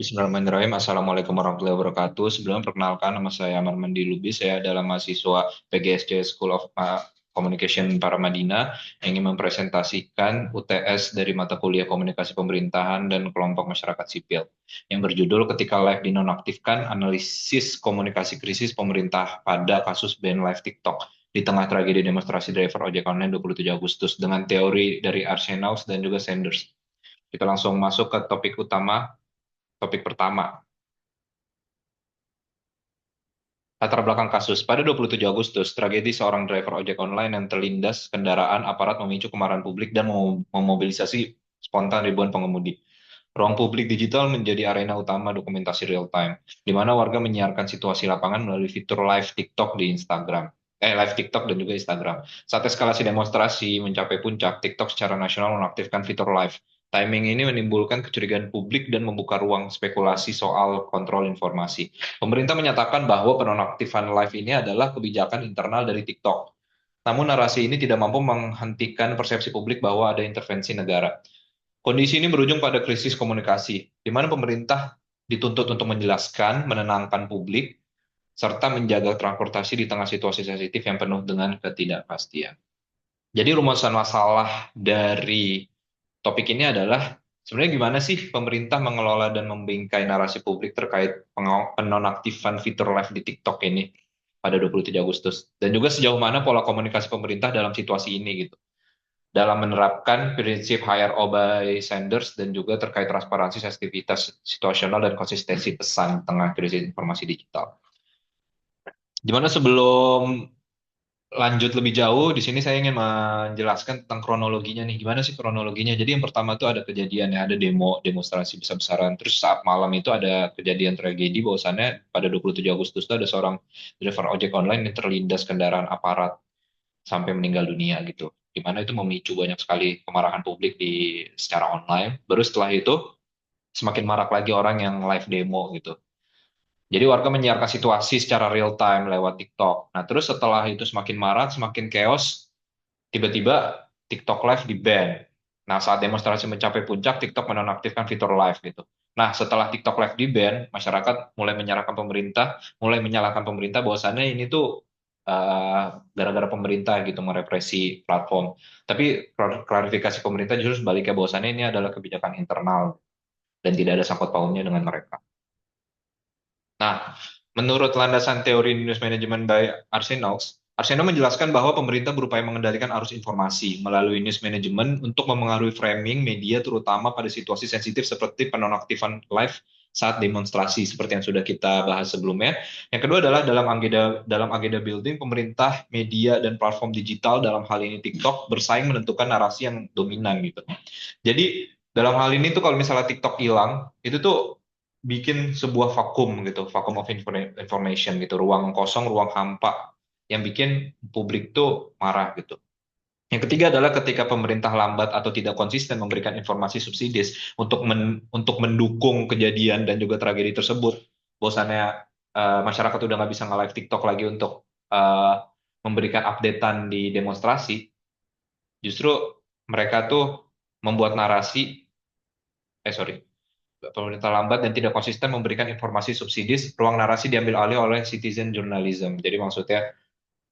Bismillahirrahmanirrahim. Assalamualaikum warahmatullahi wabarakatuh. Sebelumnya perkenalkan, nama saya Amar Mandi Lubis. Saya adalah mahasiswa PGSC School of Communication Paramadina yang ingin mempresentasikan UTS dari mata kuliah Komunikasi Pemerintahan dan Kelompok Masyarakat Sipil yang berjudul Ketika Live Dinonaktifkan, Analisis Komunikasi Krisis Pemerintah pada Kasus Ban Live TikTok di tengah tragedi demonstrasi driver ojek online 27 Agustus dengan teori dari Arsenault dan juga Sanders. Kita langsung masuk ke topik utama. Topik pertama, latar belakang kasus. Pada 27 Agustus, tragedi seorang driver ojek online yang terlindas kendaraan aparat memicu kemarahan publik dan memobilisasi spontan ribuan pengemudi. Ruang publik digital menjadi arena utama dokumentasi real time, di mana warga menyiarkan situasi lapangan melalui fitur live TikTok di Instagram. Live TikTok dan juga Instagram. Saat eskalasi demonstrasi mencapai puncak, TikTok secara nasional menaktifkan fitur live. Timing ini menimbulkan kecurigaan publik dan membuka ruang spekulasi soal kontrol informasi. Pemerintah menyatakan bahwa penonaktifan live ini adalah kebijakan internal dari TikTok. Namun narasi ini tidak mampu menghentikan persepsi publik bahwa ada intervensi negara. Kondisi ini berujung pada krisis komunikasi, di mana pemerintah dituntut untuk menjelaskan, menenangkan publik, serta menjaga transportasi di tengah situasi sensitif yang penuh dengan ketidakpastian. Jadi rumusan masalah dari topik ini adalah sebenarnya gimana sih pemerintah mengelola dan membingkai narasi publik terkait penonaktifan fitur live di TikTok ini pada 27 Agustus. Dan juga sejauh mana pola komunikasi pemerintah dalam situasi ini gitu. Dalam menerapkan prinsip hire by Sanders dan juga terkait transparansi, sensitivitas situasional, dan konsistensi pesan tengah krisis informasi digital. Dimana sebelum lanjut lebih jauh, di sini saya ingin menjelaskan tentang kronologinya nih. Gimana sih kronologinya? Jadi yang pertama itu ada kejadian ya, ada demonstrasi besar-besaran. Terus saat malam itu ada kejadian tragedi bahwasannya pada 27 Agustus itu ada seorang driver ojek online yang terlindas kendaraan aparat sampai meninggal dunia gitu. Dimana itu memicu banyak sekali kemarahan publik secara online. Baru setelah itu semakin marak lagi orang yang live demo gitu. Jadi warga menyiarkan situasi secara real time lewat TikTok. Nah, terus setelah itu semakin marak, semakin chaos, tiba-tiba TikTok Live di-ban. Nah, saat demonstrasi mencapai puncak, TikTok menonaktifkan fitur live gitu. Nah, setelah TikTok Live di-ban, masyarakat mulai menyalahkan pemerintah bahwasannya ini tuh gara-gara pemerintah gitu merepresi platform. Tapi klarifikasi pemerintah justru sebaliknya bahwasannya ini adalah kebijakan internal dan tidak ada sangkut pautnya dengan mereka. Nah, menurut landasan teori news management by Arsenault menjelaskan bahwa pemerintah berupaya mengendalikan arus informasi melalui news management untuk memengaruhi framing media terutama pada situasi sensitif seperti penonaktifan live saat demonstrasi seperti yang sudah kita bahas sebelumnya. Yang kedua adalah dalam agenda building pemerintah, media dan platform digital dalam hal ini TikTok bersaing menentukan narasi yang dominan gitu. Jadi dalam hal ini tuh kalau misalnya TikTok hilang, itu tuh bikin sebuah vakum gitu, vakum of information gitu, ruang kosong, ruang hampa yang bikin publik tuh marah gitu. Yang ketiga adalah ketika pemerintah lambat atau tidak konsisten memberikan informasi subsidis untuk mendukung kejadian dan juga tragedi tersebut. Bosannya masyarakat udah nggak bisa nge-live TikTok lagi untuk memberikan updatean di demonstrasi. Justru mereka tuh membuat narasi, sorry, pemerintah lambat dan tidak konsisten memberikan informasi subsidis, ruang narasi diambil alih oleh citizen journalism. Jadi maksudnya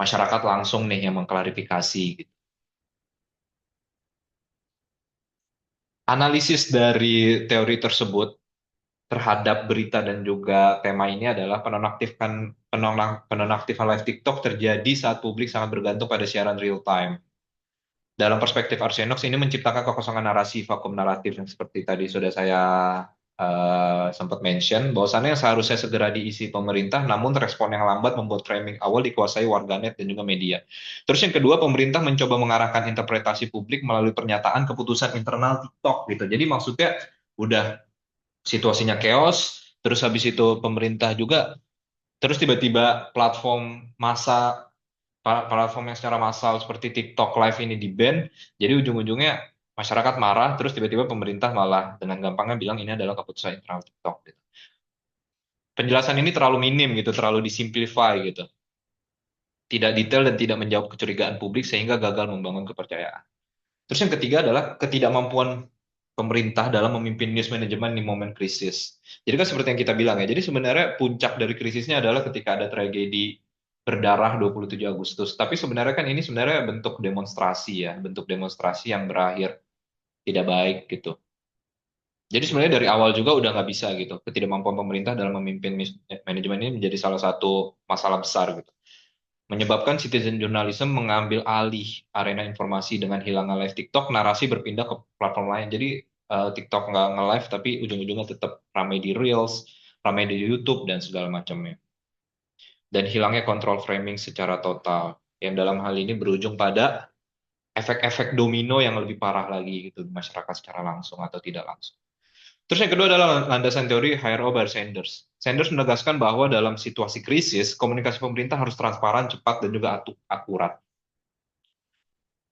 masyarakat langsung nih yang mengklarifikasi gitu. Analisis dari teori tersebut terhadap berita dan juga tema ini adalah penonaktifan live TikTok terjadi saat publik sangat bergantung pada siaran real time. Dalam perspektif Arsenox ini menciptakan kekosongan narasi, vakum naratif yang seperti tadi sudah saya sempat mention, bahwasannya seharusnya segera diisi pemerintah, namun respon yang lambat membuat framing awal dikuasai warganet dan juga media. Terus yang kedua, pemerintah mencoba mengarahkan interpretasi publik melalui pernyataan keputusan internal TikTok gitu. Jadi maksudnya udah situasinya chaos, terus habis itu pemerintah juga, terus tiba-tiba platform yang secara massal seperti TikTok Live ini di-ban, jadi ujung-ujungnya masyarakat marah, terus tiba-tiba pemerintah malah dengan gampangnya bilang ini adalah keputusan internal TikTok. Gitu. Penjelasan ini terlalu minim gitu, terlalu disimplify gitu. Tidak detail dan tidak menjawab kecurigaan publik sehingga gagal membangun kepercayaan. Terus yang ketiga adalah ketidakmampuan pemerintah dalam memimpin news management di momen krisis. Jadi kan seperti yang kita bilang ya, jadi sebenarnya puncak dari krisisnya adalah ketika ada tragedi berdarah 27 Agustus. Tapi sebenarnya kan ini sebenarnya bentuk demonstrasi ya, bentuk demonstrasi yang berakhir tidak baik gitu. Jadi sebenarnya dari awal juga udah nggak bisa gitu. Ketidakmampuan pemerintah dalam memimpin manajemen ini menjadi salah satu masalah besar gitu. Menyebabkan citizen journalism mengambil alih arena informasi dengan hilangnya live TikTok, narasi berpindah ke platform lain. Jadi TikTok nggak nge-live tapi ujung-ujungnya tetap ramai di Reels, ramai di YouTube dan segala macamnya. Dan hilangnya kontrol framing secara total. Yang dalam hal ini berujung pada efek-efek domino yang lebih parah lagi gitu di masyarakat secara langsung atau tidak langsung. Terus yang kedua adalah landasan teori HRO by Sanders. Sanders menegaskan bahwa dalam situasi krisis, komunikasi pemerintah harus transparan, cepat, dan juga akurat.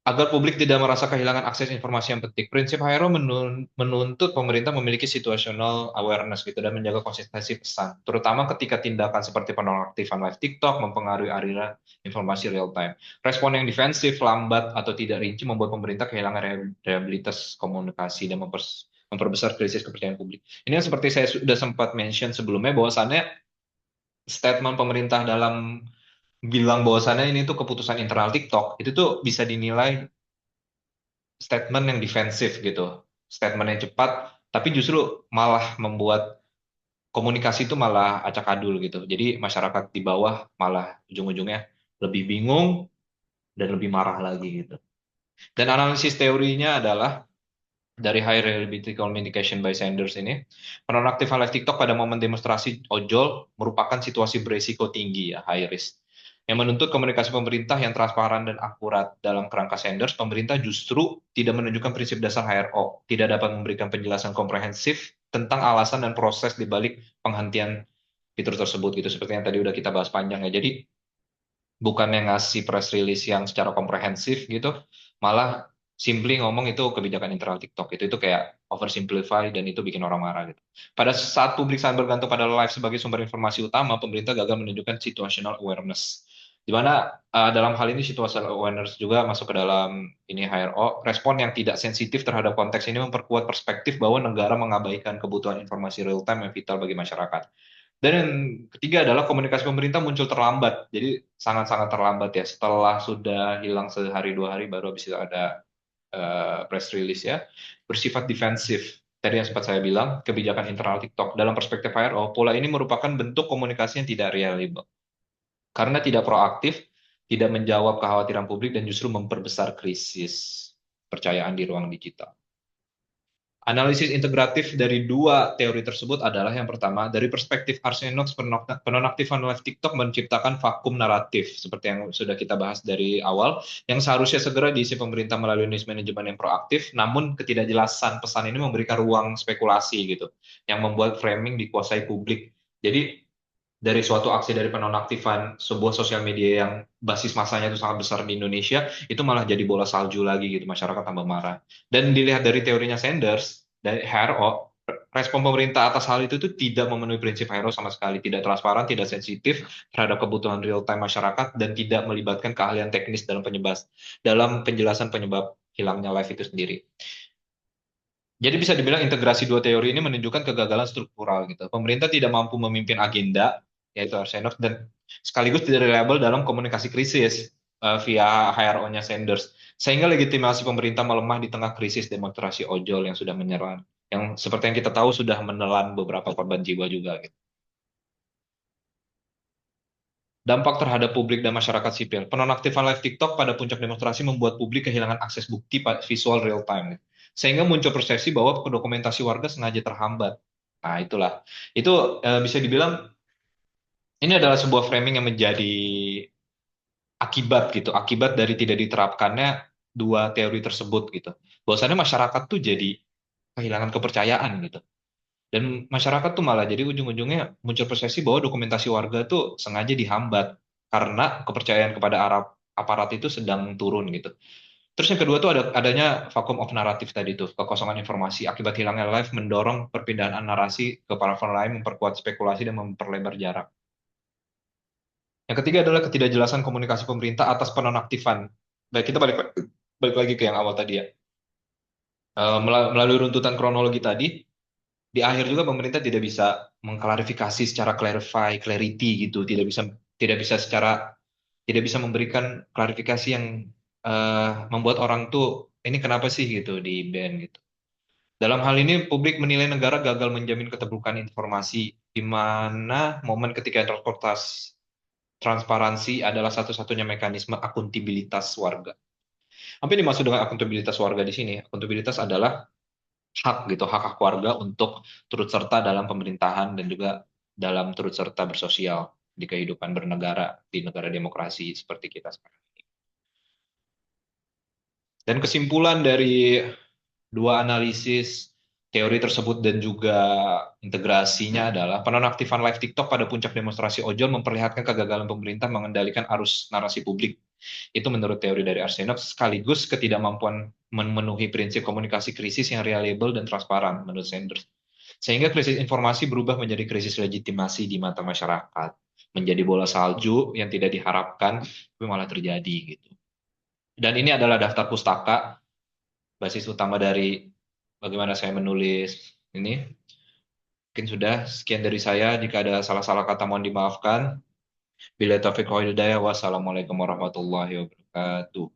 Agar publik tidak merasa kehilangan akses informasi yang penting, prinsip HRO menuntut pemerintah memiliki situational awareness gitu dan menjaga konsistensi pesan, terutama ketika tindakan seperti penonaktifan live TikTok mempengaruhi aliran informasi real time. Respon yang defensif, lambat, atau tidak rinci membuat pemerintah kehilangan reliabilitas komunikasi dan memperbesar krisis kepercayaan publik. Ini yang seperti saya sudah sempat mention sebelumnya, bahwasannya statement pemerintah dalam bilang bahwasannya ini tuh keputusan internal TikTok, itu tuh bisa dinilai statement yang defensif gitu. Statement yang cepat, tapi justru malah membuat komunikasi itu malah acak adul gitu. Jadi masyarakat di bawah malah ujung-ujungnya lebih bingung dan lebih marah lagi gitu. Dan analisis teorinya adalah dari High Reliability Communication by Sanders ini, penonaktifan live TikTok pada momen demonstrasi ojol merupakan situasi beresiko tinggi ya, high risk. Yang menuntut komunikasi pemerintah yang transparan dan akurat. Dalam kerangka Sanders, pemerintah justru tidak menunjukkan prinsip dasar HRO, tidak dapat memberikan penjelasan komprehensif tentang alasan dan proses di balik penghentian fitur tersebut gitu, seperti yang tadi udah kita bahas panjang ya. Jadi bukannya ngasih press release yang secara komprehensif gitu, malah simply ngomong itu kebijakan internal TikTok itu kayak oversimplify dan itu bikin orang marah gitu. Pada saat publik sangat bergantung pada live sebagai sumber informasi utama, pemerintah gagal menunjukkan situational awareness. Di mana dalam hal ini situational awareness juga masuk ke dalam ini HRO, respon yang tidak sensitif terhadap konteks ini memperkuat perspektif bahwa negara mengabaikan kebutuhan informasi real time yang vital bagi masyarakat. Dan yang ketiga adalah komunikasi pemerintah muncul terlambat. Jadi sangat-sangat terlambat ya. Setelah sudah hilang sehari dua hari baru bisa ada press release ya. Bersifat defensif. Tadi yang sempat saya bilang, kebijakan internal TikTok. Dalam perspektif HRO, pola ini merupakan bentuk komunikasi yang tidak reliable. Karena tidak proaktif, tidak menjawab kekhawatiran publik, dan justru memperbesar krisis percayaan di ruang digital. Analisis integratif dari dua teori tersebut adalah yang pertama, dari perspektif Arsenox, penonaktifan live TikTok menciptakan vakum naratif, seperti yang sudah kita bahas dari awal, yang seharusnya segera diisi pemerintah melalui news management yang proaktif, namun ketidakjelasan pesan ini memberikan ruang spekulasi gitu, yang membuat framing dikuasai publik. Jadi dari suatu aksi dari penonaktifan sebuah sosial media yang basis masanya itu sangat besar di Indonesia, itu malah jadi bola salju lagi gitu, masyarakat tambah marah. Dan dilihat dari teorinya Sanders, dari HRO, respon pemerintah atas hal itu tuh tidak memenuhi prinsip HRO sama sekali, tidak transparan, tidak sensitif terhadap kebutuhan real time masyarakat, dan tidak melibatkan keahlian teknis dalam penjelasan penyebab hilangnya live itu sendiri. Jadi bisa dibilang integrasi dua teori ini menunjukkan kegagalan struktural gitu. Pemerintah tidak mampu memimpin agenda, yaitu Arsenov, dan sekaligus tidak reliable dalam komunikasi krisis via HRO-nya Sanders. Sehingga legitimasi pemerintah melemah di tengah krisis demonstrasi ojol yang sudah menyerang. Yang seperti yang kita tahu sudah menelan beberapa korban jiwa juga gitu. Dampak terhadap publik dan masyarakat sipil. Penonaktifan live TikTok pada puncak demonstrasi membuat publik kehilangan akses bukti visual real time. Sehingga muncul persepsi bahwa dokumentasi warga sengaja terhambat. Nah, itulah. Itu bisa dibilang ini adalah sebuah framing yang menjadi akibat gitu, akibat dari tidak diterapkannya dua teori tersebut gitu. Bahwasannya masyarakat tuh jadi kehilangan kepercayaan gitu. Dan masyarakat tuh malah jadi ujung-ujungnya muncul persepsi bahwa dokumentasi warga tuh sengaja dihambat karena kepercayaan kepada aparat itu sedang turun gitu. Terus yang kedua tuh adanya vacuum of narrative tadi tuh, kekosongan informasi akibat hilangnya live mendorong perpindahan narasi ke platform lain, memperkuat spekulasi dan memperlebar jarak. Yang ketiga adalah ketidakjelasan komunikasi pemerintah atas penonaktifan. Baik, kita balik lagi ke yang awal tadi ya. Melalui runtutan kronologi tadi, di akhir juga pemerintah tidak bisa mengklarifikasi secara clarity gitu, tidak bisa memberikan klarifikasi yang membuat orang tuh ini kenapa sih gitu di ban gitu. Dalam hal ini publik menilai negara gagal menjamin keterbukaan informasi, di mana momen ketika transparansi adalah satu-satunya mekanisme akuntabilitas warga. Apa yang dimaksud dengan akuntabilitas warga di sini? Akuntabilitas adalah hak gitu, hak warga untuk turut serta dalam pemerintahan dan juga dalam turut serta bersosial di kehidupan bernegara di negara demokrasi seperti kita sekarang. Dan kesimpulan dari dua analisis teori tersebut dan juga integrasinya adalah penonaktifan live TikTok pada puncak demonstrasi ojol memperlihatkan kegagalan pemerintah mengendalikan arus narasi publik. Itu menurut teori dari Arsenov, sekaligus ketidakmampuan memenuhi prinsip komunikasi krisis yang reliable dan transparan menurut Sanders. Sehingga krisis informasi berubah menjadi krisis legitimasi di mata masyarakat, menjadi bola salju yang tidak diharapkan, tapi malah terjadi gitu. Dan ini adalah daftar pustaka, basis utama dari bagaimana saya menulis ini. Mungkin sudah sekian dari saya. Jika ada salah-salah kata mohon dimaafkan. Bila taufiq wal hidayah, wassalamualaikum warahmatullahi wabarakatuh.